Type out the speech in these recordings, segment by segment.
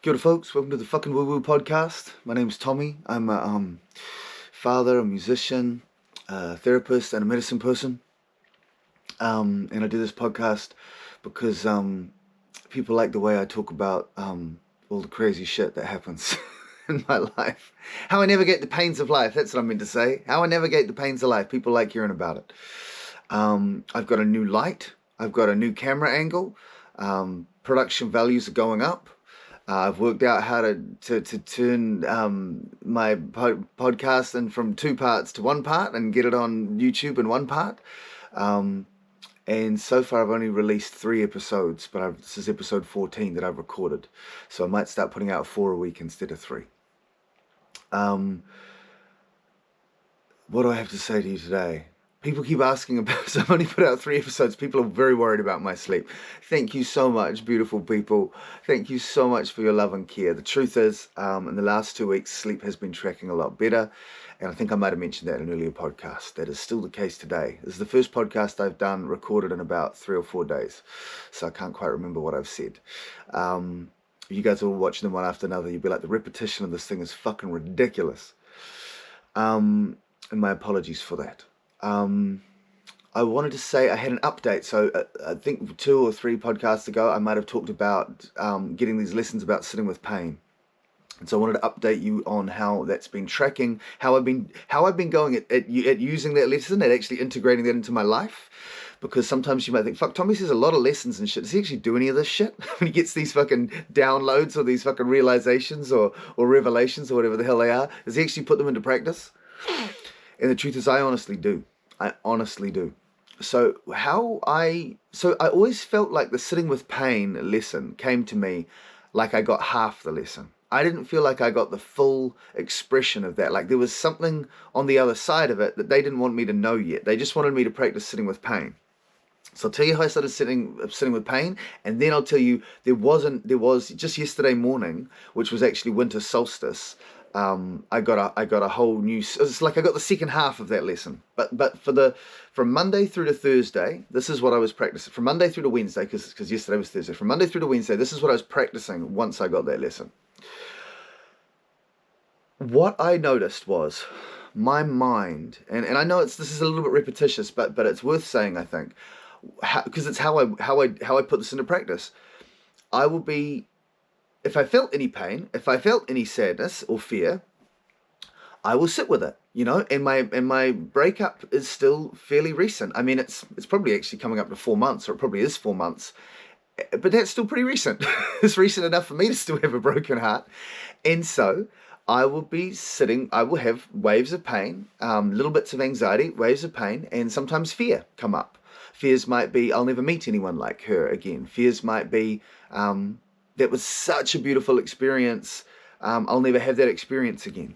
Kia ora, folks. Welcome to the fucking Woo Woo podcast. My name's Tommy. I'm a father, a musician, a therapist, and a medicine person. And I do this podcast because people like the way I talk about all the crazy shit that happens in my life. How I navigate the pains of life. That's what I meant to say. How I navigate the pains of life. People like hearing about it. I've got a new light. I've got a new camera angle. Production values are going up. I've worked out how to turn my podcast in from 2 parts to 1 part and get it on YouTube in 1 part. And so far I've only released 3 episodes, but this is episode 14 that I've recorded. So I might start putting out 4 a week instead of 3. What do I have to say to you today? People keep asking about, so I've only put out 3 episodes. People are very worried about my sleep. Thank you so much, beautiful people. Thank you so much for your love and care. The truth is, in the last 2 weeks, sleep has been tracking a lot better. And I think I might have mentioned that in an earlier podcast. That is still the case today. This is the first podcast I've done recorded in about 3 or 4 days. So I can't quite remember what I've said. You guys are all watching them one after another. You'll be like, the repetition of this thing is fucking ridiculous. And my apologies for that. I wanted to say I had an update. So I think 2 or 3 podcasts ago, I might have talked about getting these lessons about sitting with pain. And so I wanted to update you on how that's been tracking, how I've been going at using that lesson and actually integrating that into my life. Because sometimes you might think, fuck, Tommy says a lot of lessons and shit. Does he actually do any of this shit? When he gets these fucking downloads or these fucking realizations or revelations or whatever the hell they are, does he actually put them into practice? And the truth is, I honestly do. I honestly do. So I always felt like the sitting with pain lesson came to me like I got half the lesson. I didn't feel like I got the full expression of that. Like there was something on the other side of it that they didn't want me to know yet. They just wanted me to practice sitting with pain. So I'll tell you how I started sitting with pain, and then I'll tell you there was just yesterday morning, which was actually winter solstice. I got a whole new. It's like I got the second half of that lesson. But from Monday through to Thursday, this is what I was practicing. From Monday through to Wednesday, because yesterday was Thursday. From Monday through to Wednesday, this is what I was practicing once I got that lesson. What I noticed was my mind, and I know this is a little bit repetitious, but it's worth saying, I think, because it's how I put this into practice. I will be, if I felt any pain, if I felt any sadness or fear, I will sit with it, and my breakup is still fairly recent. I mean, it's probably actually coming up to 4 months, or it probably is 4 months, but that's still pretty recent. It's recent enough for me to still have a broken heart. And so I will be sitting, I will have waves of pain, little bits of anxiety, waves of pain, and sometimes fear come up. Fears might be, I'll never meet anyone like her again. Fears might be, that was such a beautiful experience. I'll never have that experience again,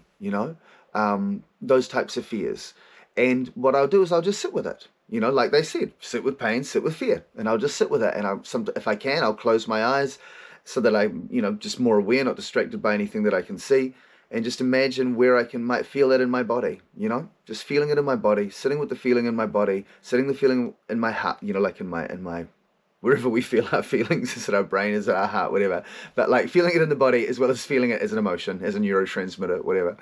those types of fears. And what I'll do is I'll just sit with it, like they said, sit with pain, sit with fear, and I'll just sit with it. And if I can, I'll close my eyes so that I'm, just more aware, not distracted by anything that I can see, and just imagine where I might feel it in my body, just feeling it in my body, sitting with the feeling in my body, sitting the feeling in my heart, like in my wherever we feel our feelings, is it our brain, is it our heart, whatever, but like feeling it in the body as well as feeling it as an emotion, as a neurotransmitter, whatever,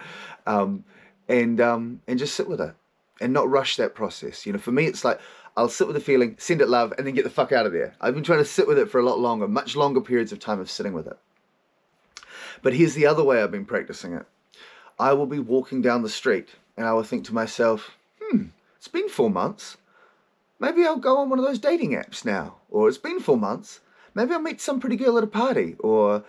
and just sit with it and not rush that process. For me, it's like I'll sit with the feeling, send it love, and then get the fuck out of there. I've been trying to sit with it for a lot longer, much longer periods of time of sitting with it. But here's the other way I've been practicing it. I will be walking down the street and I will think to myself, it's been 4 months. Maybe I'll go on one of those dating apps now. Or it's been 4 months. Maybe I'll meet some pretty girl at a party. Or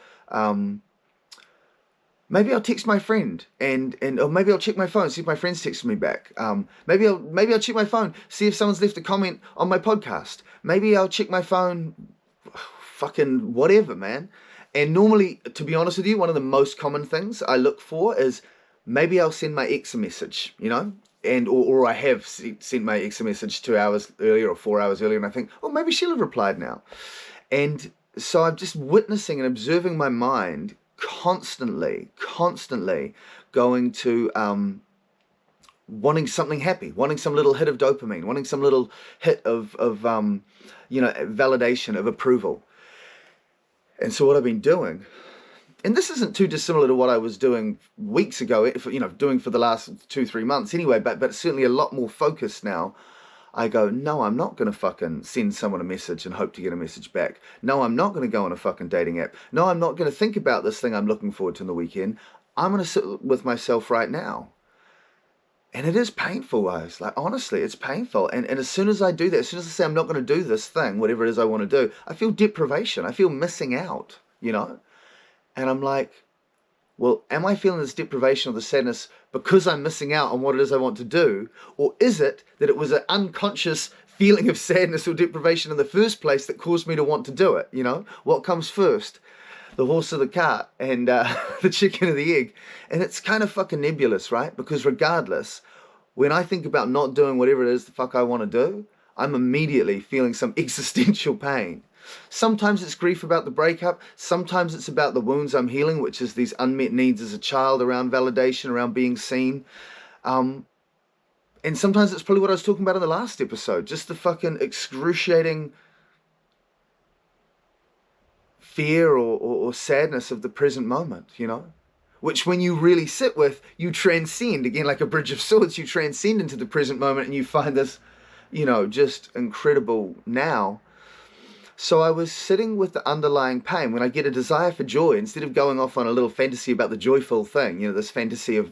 maybe I'll text my friend or maybe I'll check my phone, see if my friend's texted me back. Maybe I'll check my phone, see if someone's left a comment on my podcast. Maybe I'll check my phone, fucking whatever, man. And normally, to be honest with you, one of the most common things I look for is maybe I'll send my ex a message, or I have sent my ex a message 2 hours earlier or 4 hours earlier, and I think, oh, maybe she'll have replied now. And so I'm just witnessing and observing my mind constantly going to wanting something happy, wanting some little hit of dopamine, wanting some little hit of validation, of approval. And so what I've been doing, and this isn't too dissimilar to what I was doing weeks ago, doing for the last 2-3 months anyway, but certainly a lot more focused now. I go, no, I'm not going to fucking send someone a message and hope to get a message back. No, I'm not going to go on a fucking dating app. No, I'm not going to think about this thing I'm looking forward to on the weekend. I'm going to sit with myself right now. And it is painful, guys. Like, honestly, it's painful. And as soon as I do that, as soon as I say I'm not going to do this thing, whatever it is I want to do, I feel deprivation. I feel missing out, And I'm like, well, am I feeling this deprivation or the sadness because I'm missing out on what it is I want to do? Or is it that it was an unconscious feeling of sadness or deprivation in the first place that caused me to want to do it? What comes first? The horse or the cart, and the chicken or the egg? And it's kind of fucking nebulous, right? Because regardless, when I think about not doing whatever it is the fuck I want to do, I'm immediately feeling some existential pain. Sometimes it's grief about the breakup. Sometimes it's about the wounds I'm healing, which is these unmet needs as a child around validation, around being seen. And sometimes it's probably what I was talking about in the last episode, just the fucking excruciating fear or sadness of the present moment, which when you really sit with, you transcend, again, like a bridge of swords, you transcend into the present moment and you find this, just incredible now. So I was sitting with the underlying pain. When I get a desire for joy, instead of going off on a little fantasy about the joyful thing, this fantasy of,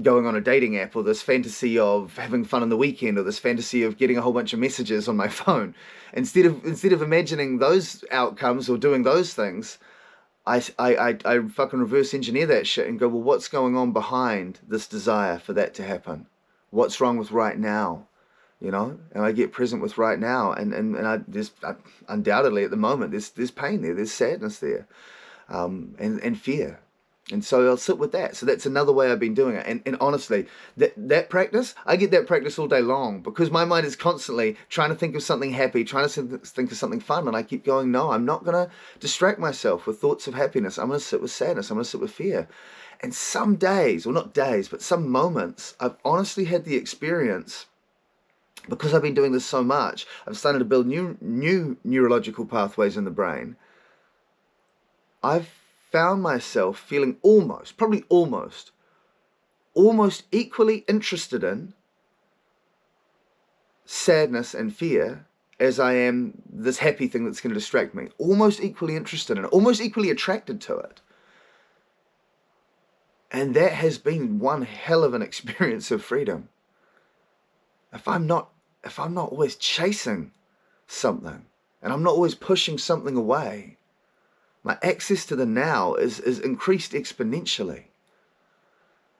going on a dating app, or this fantasy of having fun on the weekend, or this fantasy of getting a whole bunch of messages on my phone, instead of imagining those outcomes or doing those things, I fucking reverse engineer that shit and go, well, what's going on behind this desire for that to happen? What's wrong with right now? And I get present with right now, and undoubtedly at the moment there's pain there, there's sadness there, and fear, and so I'll sit with that. So that's another way I've been doing it, and honestly, that practice, I get that practice all day long, because my mind is constantly trying to think of something happy, trying to think of something fun, and I keep going, no, I'm not going to distract myself with thoughts of happiness. I'm going to sit with sadness. I'm going to sit with fear. And some days, or not days, but some moments, I've honestly had the experience. Because I've been doing this so much, I've started to build new neurological pathways in the brain. I've found myself feeling almost equally interested in sadness and fear as I am this happy thing that's going to distract me. Almost equally interested in it, almost equally attracted to it. And that has been one hell of an experience of freedom. If I'm not always chasing something, and I'm not always pushing something away, my access to the now is increased exponentially.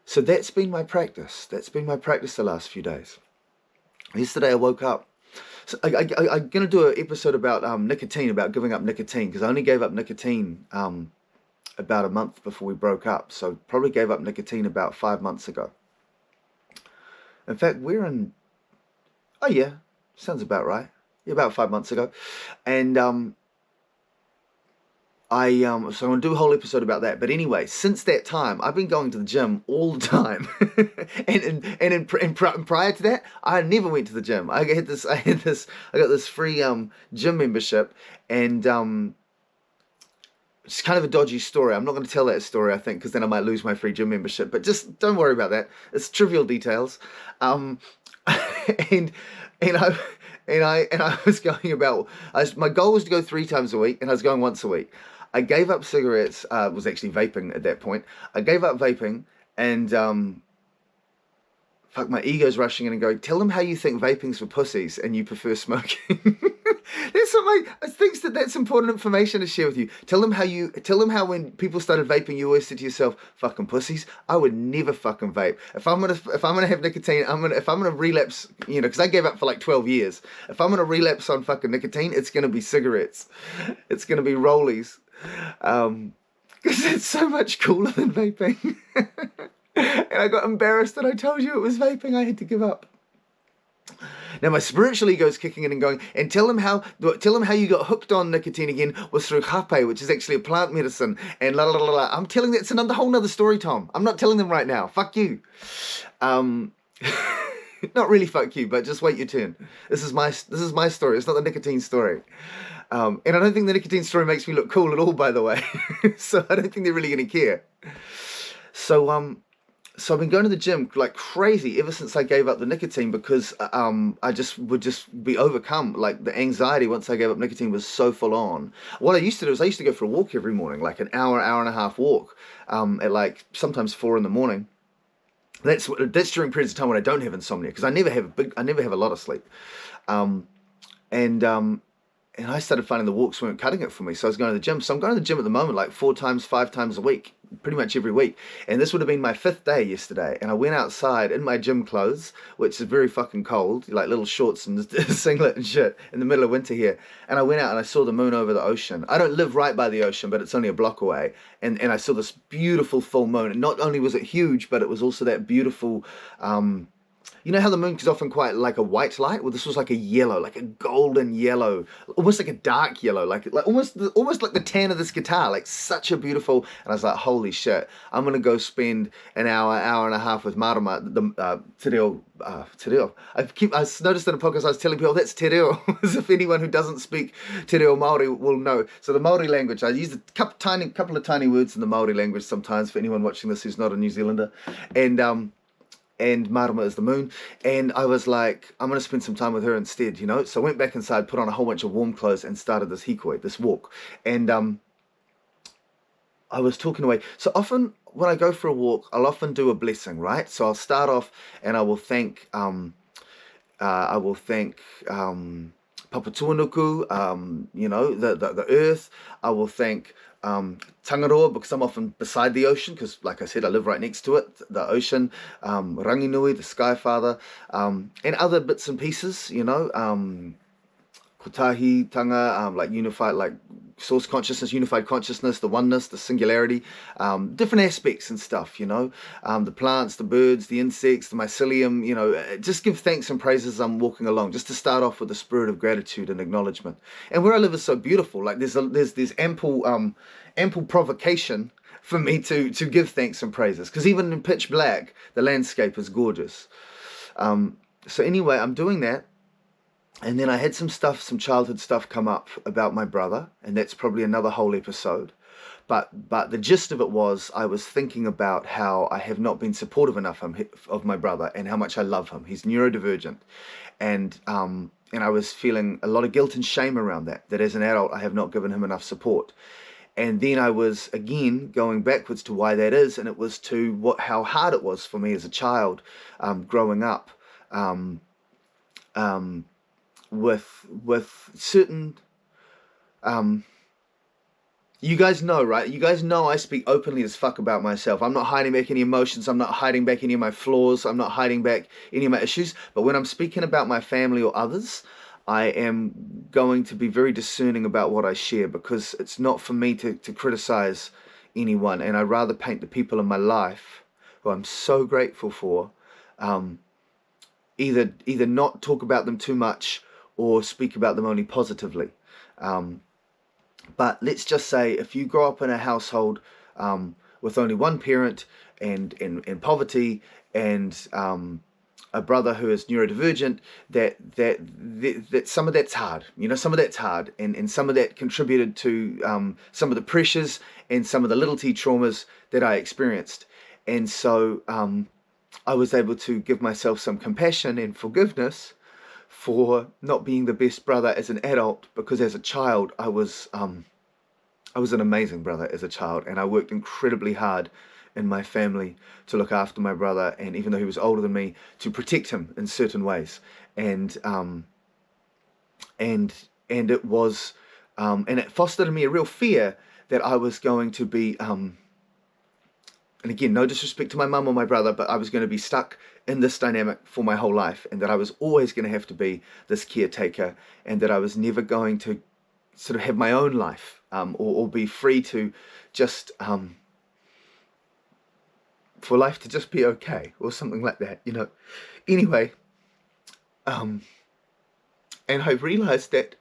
So that's been my practice. That's been my practice the last few days. Yesterday I woke up. So I'm going to do an episode about nicotine, about giving up nicotine, because I only gave up nicotine about a month before we broke up. So probably gave up nicotine about 5 months ago. In fact, oh yeah, sounds about right. Yeah, about 5 months ago. And so I'm going to do a whole episode about that. But anyway, since that time, I've been going to the gym all the time. and prior to that, I never went to the gym. I got this free gym membership, and it's kind of a dodgy story. I'm not going to tell that story, I think, because then I might lose my free gym membership. But just don't worry about that. It's trivial details. And I was going about. My goal was to go 3 times a week, and I was going once a week. I gave up cigarettes. Was actually vaping at that point. I gave up vaping, and my ego's rushing in and going, tell them how you think vaping's for pussies and you prefer smoking. I think that's important information to share with you. Tell them how when people started vaping, you always said to yourself, fucking pussies. I would never fucking vape. If I'm gonna have nicotine, if I'm gonna relapse, because I gave up for like 12 years. If I'm gonna relapse on fucking nicotine, it's gonna be cigarettes. It's gonna be rollies. Because it's so much cooler than vaping. And I got embarrassed that I told you it was vaping. I had to give up. Now my spiritual ego is kicking in and going, and tell them how you got hooked on nicotine again was through whakapapa, which is actually a plant medicine, and la la la la. I'm telling that's another whole nother story, Tom. I'm not telling them right now. Fuck you. Not really fuck you, but just wait your turn. This is my story. It's not the nicotine story. And I don't think the nicotine story makes me look cool at all, by the way. So I don't think they're really going to care. So so I've been going to the gym like crazy ever since I gave up the nicotine, because I just would just be overcome. Like the anxiety once I gave up nicotine was so full on. What I used to do is I used to go for a walk every morning, like an hour and a half walk, at like sometimes 4 in the morning. That's during periods of time when I don't have insomnia, because I never have a lot of sleep. Um, and and I started finding the walks weren't cutting it for me. So I was going to the gym. So I'm going to the gym at the moment like 5 times a week, pretty much every week. And this would have been my 5th day yesterday. And I went outside in my gym clothes, which is very fucking cold, like little shorts and singlet and shit in the middle of winter here. And I went out and I saw the moon over the ocean. I don't live right by the ocean, but it's only a block away. And I saw this beautiful full moon. And not only was it huge, but it was also that beautiful, you know how the moon is often quite like a white light? Well, this was like a yellow, like a golden yellow, almost like a dark yellow, like almost like the tan of this guitar, like such a beautiful. And I was like, holy shit, I'm gonna go spend an hour and a half with Marama, the te reo. I noticed in a podcast I was telling people that's te reo, as if anyone who doesn't speak te reo Maori will know. So the Maori language, I use a couple of tiny words in the Maori language sometimes for anyone watching this who's not a New Zealander, and Marama is the moon. And I was like, I'm going to spend some time with her instead, you know? So I went back inside, put on a whole bunch of warm clothes and started this hikoi, this walk. And I was talking away. So often when I go for a walk, I'll often do a blessing, right? So I'll start off and I will thank Papatuanuku, you know, the earth. I will thank Tangaroa, because I'm often beside the ocean, because like I said, I live right next to it, the ocean, Ranginui, the Sky Father, and other bits and pieces, you know, Kotahi, Tanga, like unified, like source consciousness, unified consciousness, the oneness, the singularity, different aspects and stuff, you know, the plants, the birds, the insects, the mycelium, you know, just give thanks and praises as I'm walking along, just to start off with a spirit of gratitude and acknowledgement. And where I live is so beautiful, like there's ample provocation for me to give thanks and praises, because even in pitch black, the landscape is gorgeous. So anyway, I'm doing that. And then I had some childhood stuff come up about my brother, and that's probably another whole episode. But the gist of it was, I was thinking about how I have not been supportive enough of my brother and how much I love him. He's neurodivergent, and I was feeling a lot of guilt and shame around that as an adult I have not given him enough support. And then I was again going backwards to why that is, and it was to how hard it was for me as a child, growing up. With certain, you guys know, right? You guys know I speak openly as fuck about myself. I'm not hiding back any emotions. I'm not hiding back any of my flaws. I'm not hiding back any of my issues. But when I'm speaking about my family or others, I am going to be very discerning about what I share, because it's not for me to criticize anyone. And I'd rather paint the people in my life, who I'm so grateful for, either not talk about them too much or speak about them only positively. But let's just say, if you grow up in a household with only one parent and in poverty, and a brother who is neurodivergent, that some of that's hard. You know, some of that's hard, and some of that contributed to some of the pressures and some of the little T traumas that I experienced. And so I was able to give myself some compassion and forgiveness for not being the best brother as an adult, because as a child I was an amazing brother as a child, and I worked incredibly hard in my family to look after my brother, and even though he was older than me, to protect him in certain ways. And it was and it fostered in me a real fear that I was going to be and again, no disrespect to my mum or my brother, but I was going to be stuck in this dynamic for my whole life, and that I was always going to have to be this caretaker, and that I was never going to sort of have my own life, or be free to just, for life to just be okay, or something like that, you know. Anyway, and I realized that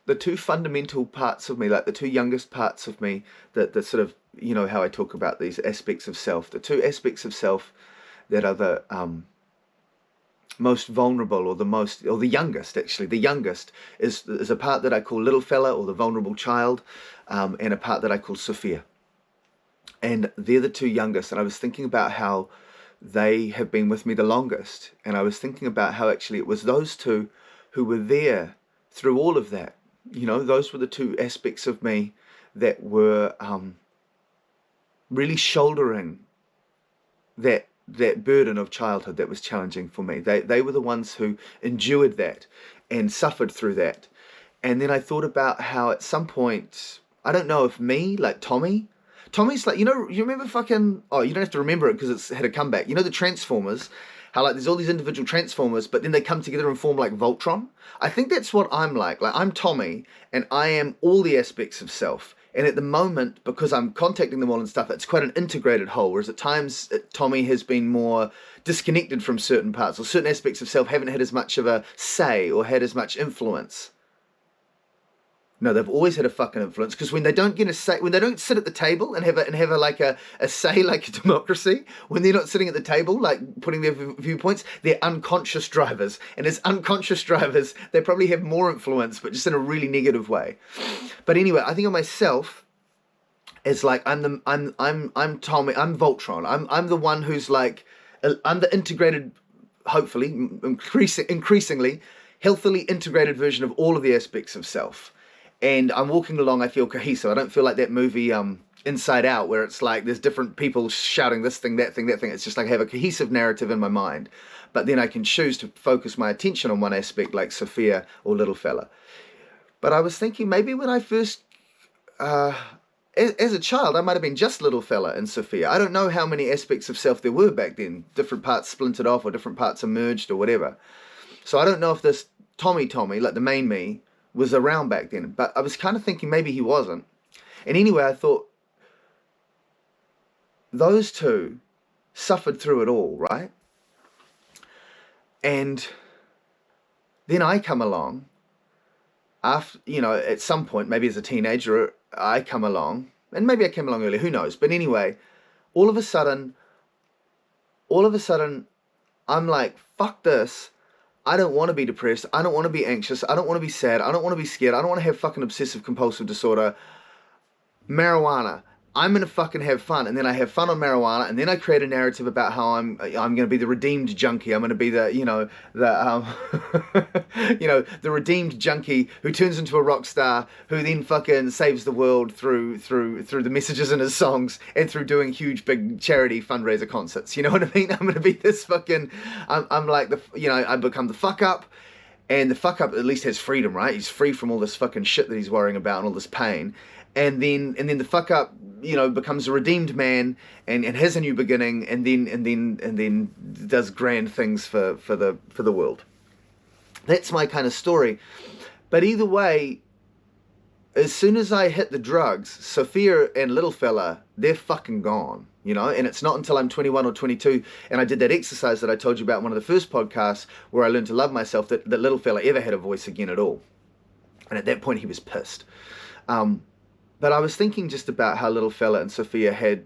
the two fundamental parts of me, like the two youngest parts of me, that the sort of, you know, how I talk about these aspects of self, the two aspects of self that are most vulnerable, or the youngest, actually. The youngest is a part that I call little fella, or the vulnerable child, and a part that I call Sophia. And they're the two youngest. And I was thinking about how they have been with me the longest. And I was thinking about how actually it was those two who were there through all of that. You know, those were the two aspects of me that were really shouldering that burden of childhood that was challenging for me. They were the ones who endured that and suffered through that. And then I thought about how at some point, I don't know if me, like Tommy's like, you know, you remember fucking, oh, you don't have to remember it because it's had a comeback. You know the Transformers, how like there's all these individual Transformers, but then they come together and form like Voltron? I think that's what I'm like. Like, I'm Tommy, and I am all the aspects of self. And at the moment, because I'm contacting them all and stuff, it's quite an integrated whole, whereas at times Tommy has been more disconnected from certain parts, or certain aspects of self haven't had as much of a say or had as much influence. No, they've always had a fucking influence, because when they don't get a say, when they don't sit at the table and have a say like a democracy, when they're not sitting at the table, like putting their viewpoints, they're unconscious drivers. And as unconscious drivers, they probably have more influence, but just in a really negative way. But anyway, I think of myself as like, I'm Tommy, I'm Voltron. I'm the one who's like, I'm the integrated, hopefully, increasingly, healthily integrated version of all of the aspects of self. And I'm walking along, I feel cohesive. I don't feel like that movie Inside Out, where it's like there's different people shouting this thing, that thing, that thing. It's just like I have a cohesive narrative in my mind. But then I can choose to focus my attention on one aspect, like Sophia or little fella. But I was thinking maybe when I first, as a child, I might have been just little fella and Sophia. I don't know how many aspects of self there were back then. Different parts splintered off, or different parts emerged, or whatever. So I don't know if this Tommy, like the main me, was around back then, but I was kind of thinking maybe he wasn't. And anyway, I thought those two suffered through it all, right? And then I come along after, you know, at some point, maybe as a teenager, I come along, and maybe I came along earlier, who knows? But anyway, all of a sudden, I'm like, fuck this. I don't want to be depressed. I don't want to be anxious. I don't want to be sad. I don't want to be scared. I don't want to have fucking obsessive compulsive disorder. Marijuana. I'm going to fucking have fun. And then I have fun on marijuana, and then I create a narrative about how I'm going to be the redeemed junkie. I'm going to be the, the redeemed junkie who turns into a rock star, who then fucking saves the world through the messages in his songs and through doing huge big charity fundraiser concerts. You know what I mean? I'm going to be this fucking, I'm like I become the fuck up. And the fuck up at least has freedom, right? He's free from all this fucking shit that he's worrying about and all this pain. And then the fuck up, becomes a redeemed man and has a new beginning, and then does grand things for the world. That's my kind of story. But either way, as soon as I hit the drugs, Sophia and little fella, they're fucking gone, and it's not until I'm 21 or 22 and I did that exercise that I told you about in one of the first podcasts where I learned to love myself that little fella ever had a voice again at all. And at that point he was pissed. But I was thinking just about how little fella and Sophia had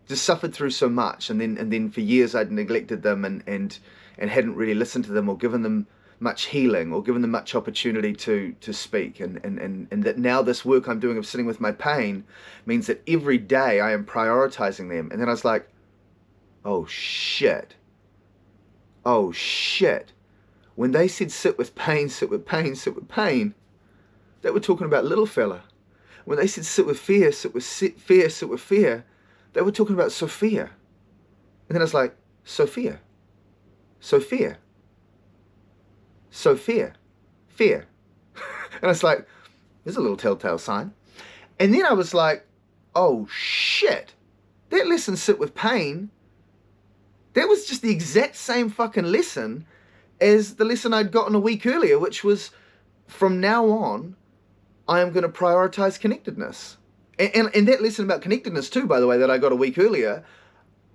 just suffered through so much, and then for years I'd neglected them and hadn't really listened to them or given them much healing or given them much opportunity to speak, and that now this work I'm doing of sitting with my pain means that every day I am prioritizing them. And then I was like, oh shit. When they said sit with pain, they were talking about little fella. When they said sit with fear, they were talking about Sophia. And then I was like, Sophia, fear. And I was like, there's a little telltale sign. And then I was like, oh shit, that lesson sit with pain, that was just the exact same fucking lesson as the lesson I'd gotten a week earlier, which was from now on, I am going to prioritize connectedness. And that lesson about connectedness too, by the way, that I got a week earlier,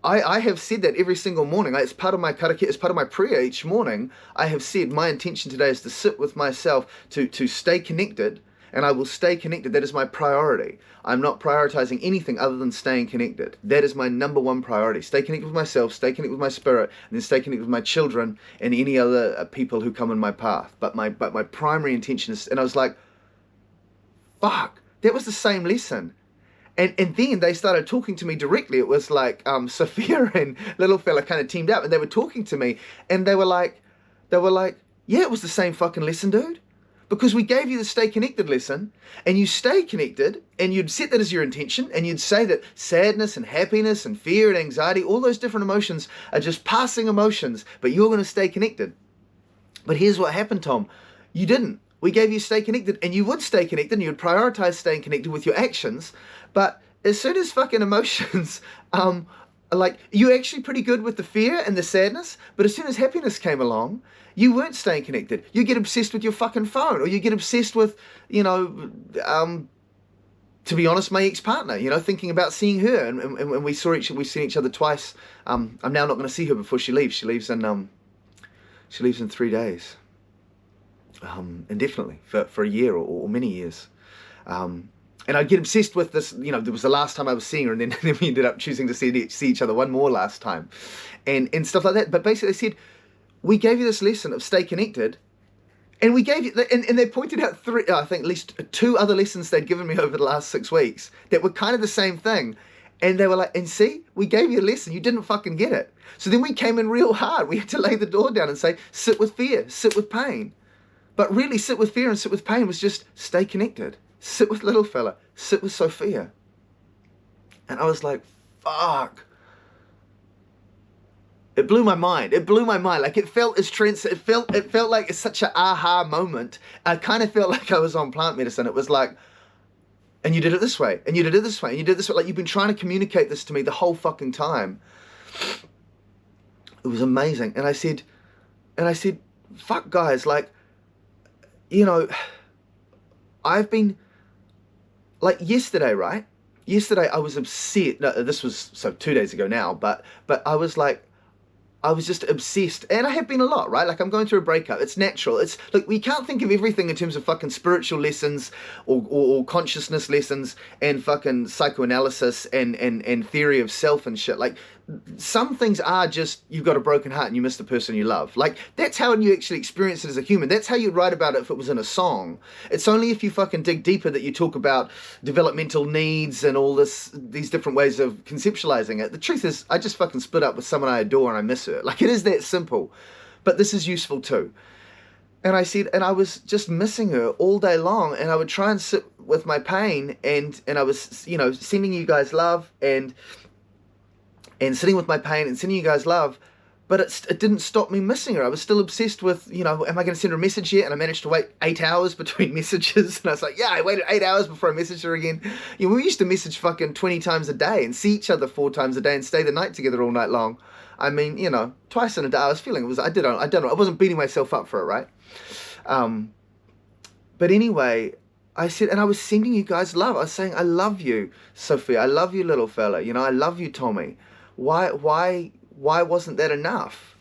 I have said that every single morning. It's part of my karake, it's part of my prayer each morning. I have said my intention today is to sit with myself, to stay connected, and I will stay connected. That is my priority. I'm not prioritizing anything other than staying connected. That is my number one priority. Stay connected with myself, stay connected with my spirit, and then stay connected with my children and any other people who come in my path. But my primary intention is, and I was like, fuck, that was the same lesson. And then they started talking to me directly. It was like Sophia and little fella kind of teamed up, and they were talking to me, and they were like, yeah, it was the same fucking lesson, dude. Because we gave you the stay connected lesson, and you stay connected, and you'd set that as your intention, and you'd say that sadness and happiness and fear and anxiety, all those different emotions are just passing emotions, but you're going to stay connected. But here's what happened, Tom. You didn't. We gave you stay connected, and you would stay connected, and you would prioritize staying connected with your actions, but as soon as fucking emotions, like, you're actually pretty good with the fear and the sadness, but as soon as happiness came along, you weren't staying connected. You get obsessed with your fucking phone, or you get obsessed with, you know, to be honest, my ex-partner, you know, thinking about seeing her, and we've seen each other twice. I'm now not going to see her before she leaves. She leaves in 3 days, indefinitely, for a year or many years. And I'd get obsessed with this, you know, there was the last time I was seeing her, and then we ended up choosing to see each other one more last time, and stuff like that. But basically they said, we gave you this lesson of stay connected, and we gave you, and they pointed out I think at least 2 other lessons they'd given me over the last 6 weeks that were kind of the same thing. And they were like, and see, we gave you a lesson, you didn't fucking get it. So then we came in real hard. We had to lay the door down and say, sit with fear, sit with pain. But really, sit with fear and sit with pain was just stay connected. Sit with little fella, sit with Sophia. And I was like, fuck. It blew my mind. It blew my mind. Like, it felt like it's such an aha moment. I kind of felt like I was on plant medicine. It was like, and you did it this way, and you did it this way, and you did it this way. Like, you've been trying to communicate this to me the whole fucking time. It was amazing. And I said, fuck, guys, like, you know, I've been, like, yesterday, right? Yesterday I was upset. No, this was, so 2 days ago now, but I was like, I was just obsessed, and I have been a lot, right? Like, I'm going through a breakup. It's natural. It's like, we can't think of everything in terms of fucking spiritual lessons or consciousness lessons and fucking psychoanalysis and theory of self and shit. Like, some things are just, you've got a broken heart and you miss the person you love. Like, that's how you actually experience it as a human. That's how you'd write about it if it was in a song. It's only if you fucking dig deeper that you talk about developmental needs and all these different ways of conceptualizing it. The truth is, I just fucking split up with someone I adore and I miss her. Like, it is that simple. But this is useful too. And I said, and I was just missing her all day long, and I would try and sit with my pain, and I was, you know, sending you guys love and sitting with my pain and sending you guys love, but it didn't stop me missing her. I was still obsessed with, you know, am I going to send her a message yet? And I managed to wait 8 hours between messages, and I was like, yeah, I waited 8 hours before I messaged her again. You know, we used to message fucking 20 times a day and see each other 4 times a day and stay the night together all night long. I mean, you know, twice in a day. I was feeling it was, I don't know, I wasn't beating myself up for it, right? But anyway, I said, and I was sending you guys love. I was saying, I love you, Sophia. I love you, little fella. You know, I love you, Tommy. Why wasn't that enough?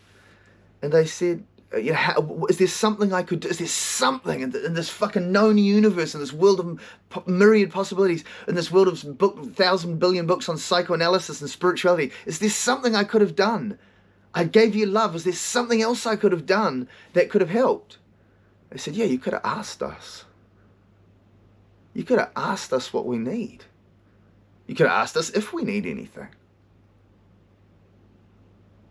And they said, you know, is there something I could do? Is there something in this fucking known universe, in this world of myriad possibilities, in this world of 1,000 billion books on psychoanalysis and spirituality? Is there something I could have done? I gave you love. Is there something else I could have done that could have helped? They said, yeah, you could have asked us. You could have asked us what we need. You could have asked us if we need anything.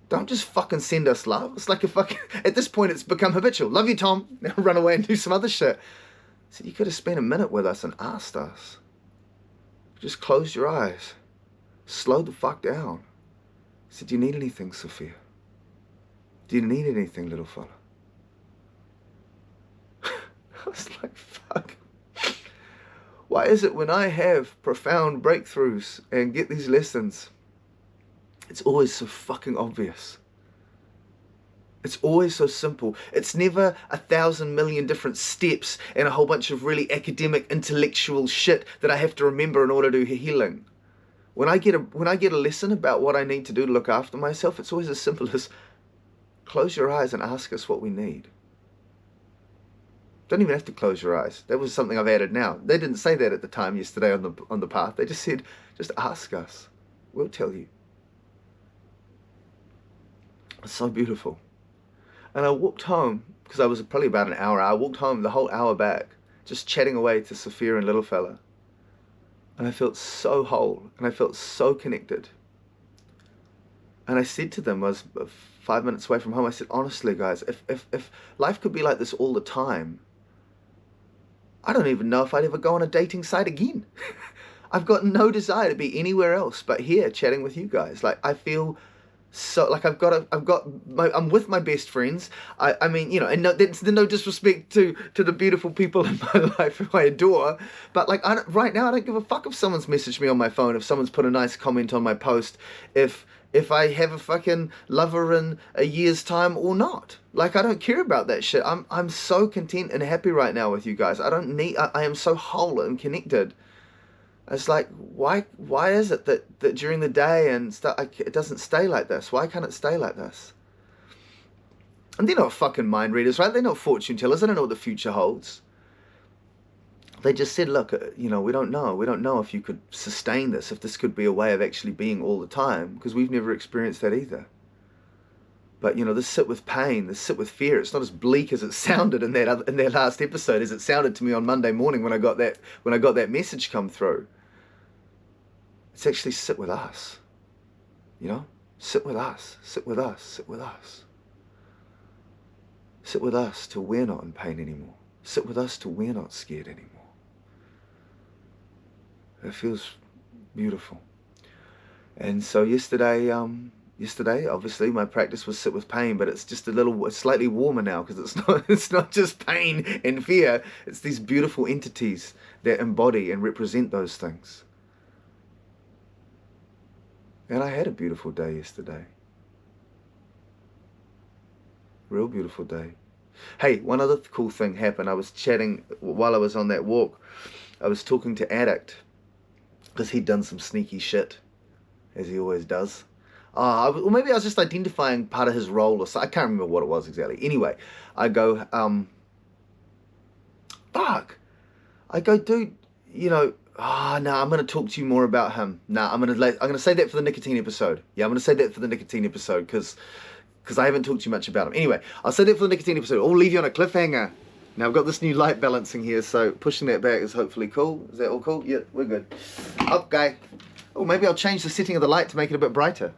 Don't just fucking send us love. It's like a fucking, at this point it's become habitual. Love you, Tom. Now run away and do some other shit. So you could have spent a minute with us and asked us. Just closed your eyes. Slowed the fuck down. Said, do you need anything, Sophia? Do you need anything, little fella? I was like, fuck. Why is it when I have profound breakthroughs and get these lessons, it's always so fucking obvious? It's always so simple. It's never 1,000 million different steps and a whole bunch of really academic, intellectual shit that I have to remember in order to do healing. When I get a lesson about what I need to do to look after myself, it's always as simple as close your eyes and ask us what we need. Don't even have to close your eyes. That was something I've added now. They didn't say that at the time yesterday on the path. They just said, just ask us. We'll tell you. It's so beautiful. And I walked home, because I was probably about an hour. I walked home the whole hour back, just chatting away to Sophia and little fella. And I felt so whole, and I felt so connected. And I said to them, I was 5 minutes away from home, I said, honestly, guys, if life could be like this all the time, I don't even know if I'd ever go on a dating site again. I've got no desire to be anywhere else but here chatting with you guys. Like, I feel so, like I'm with my best friends. I mean, you know, and there's no disrespect to the beautiful people in my life who I adore, but like, right now I don't give a fuck if someone's messaged me on my phone, if someone's put a nice comment on my post, if I have a fucking lover in a year's time or not. Like, I don't care about that shit. I'm so content and happy right now with you guys. I am so whole and connected. It's like, why is it that during the day and stuff, it doesn't stay like this? Why can't it stay like this? And they're not fucking mind readers, right? They're not fortune tellers. They don't know what the future holds. They just said, look, you know, we don't know. We don't know if you could sustain this, if this could be a way of actually being all the time, because we've never experienced that either. But, you know, this sit with pain, this sit with fear, it's not as bleak as it sounded in that last episode as it sounded to me on Monday morning when I got that message come through. It's actually sit with us. You know? Sit with us. Sit with us. Sit with us. Sit with us till we're not in pain anymore. Sit with us till we're not scared anymore. It feels beautiful. And so yesterday, obviously my practice was sit with pain, but it's just it's slightly warmer now, because it's not just pain and fear. It's these beautiful entities that embody and represent those things. And I had a beautiful day yesterday. Real beautiful day. Hey, one other cool thing happened. I was chatting while I was on that walk. I was talking to Addict, because he'd done some sneaky shit, as he always does. Or maybe I was just identifying part of his role or something. I can't remember what it was exactly. Anyway, I go, fuck. I go, dude, you know, no, I'm going to talk to you more about him. I'm going to say that for the nicotine episode. Yeah, I'm going to say that for the nicotine episode, because I haven't talked to you much about him. Anyway, I'll say that for the nicotine episode. I'll leave you on a cliffhanger. Now, I've got this new light balancing here, so pushing that back is hopefully cool. Is that all cool? Yeah, we're good. Okay. Oh, maybe I'll change the setting of the light to make it a bit brighter.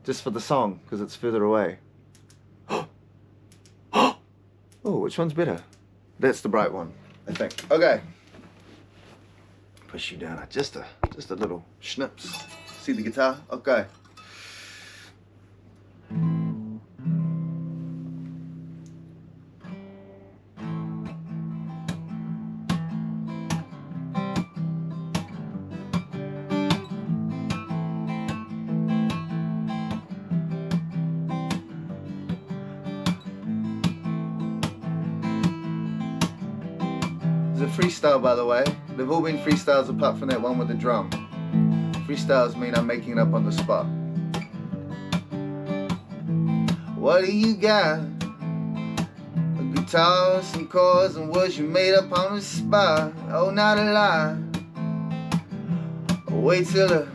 Just for the song, because it's further away. Oh, which one's better? That's the bright one, I think. Okay. Push you down. Just a little schnips. See the guitar? Okay. It's a freestyle, by the way. They've all been freestyles apart from that one with the drum. Freestyles mean I'm making it up on the spot. What do you got? A guitar, some chords, and words you made up on the spot. Oh, not a lie. Wait till the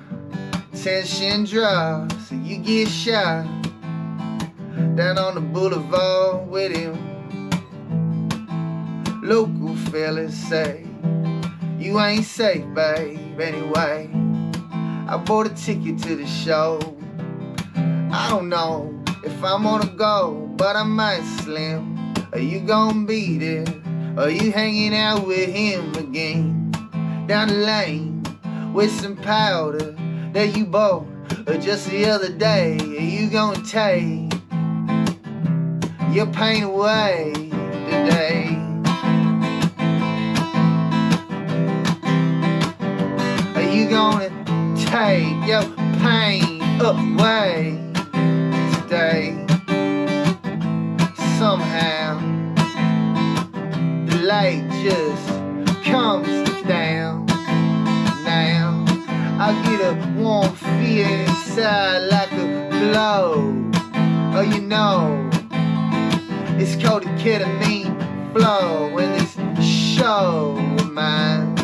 tension drops and you get shot down on the boulevard with him. Local fellas say you ain't safe, babe. Anyway, I bought a ticket to the show. I don't know if I'm gonna go, but I might, Slim. Are you gonna be there? Are you hanging out with him again? Down the lane with some powder that you bought just the other day. Are you gonna take your pain away today? Are you gonna take your pain away today? Somehow the light just comes down. Now I get a warm feeling inside like a glow. Oh, you know, it's called a ketamine blow when this show of mine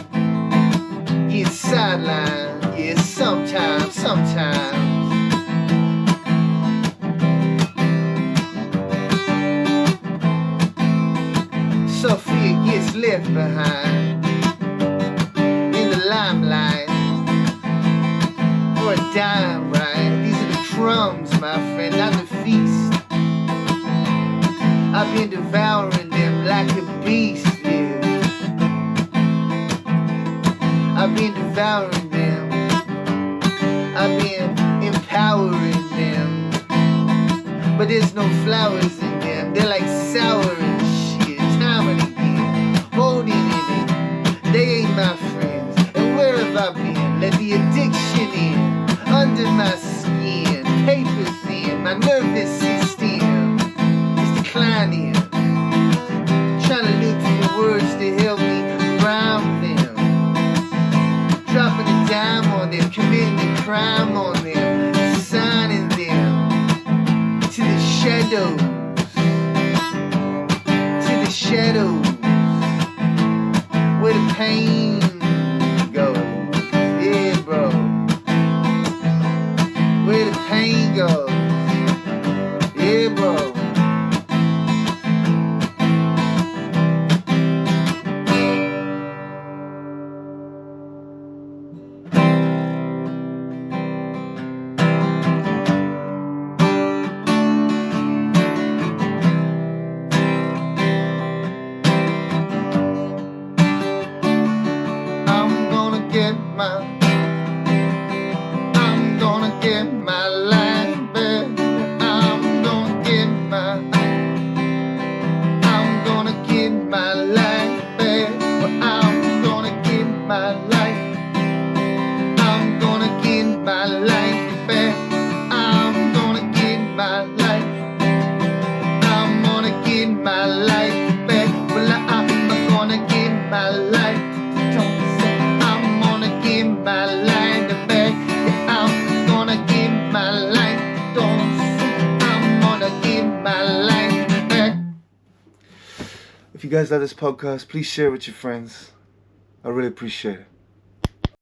gets sidelined. Yeah, sometimes. Sophia gets left behind in the limelight for a dime, right? These are the crumbs, my friend, not the feast. I've been devouring them like a beast, yeah. I've been devouring them. I've been empowering them. But there's no flowers in them. They're like sour and shit. Time and again, holding in it. They ain't my friends. And where have I been? Let the addiction in. Under my skin, paper thin. My nervous system is declining. Trying to look for words to help me rhyme them. Dropping a dime on them, committing a crime on them, assigning them to the shadows, where the pain goes. Yeah, bro, where the pain goes. Yeah, bro. If you guys love this podcast, please share it with your friends. I really appreciate it.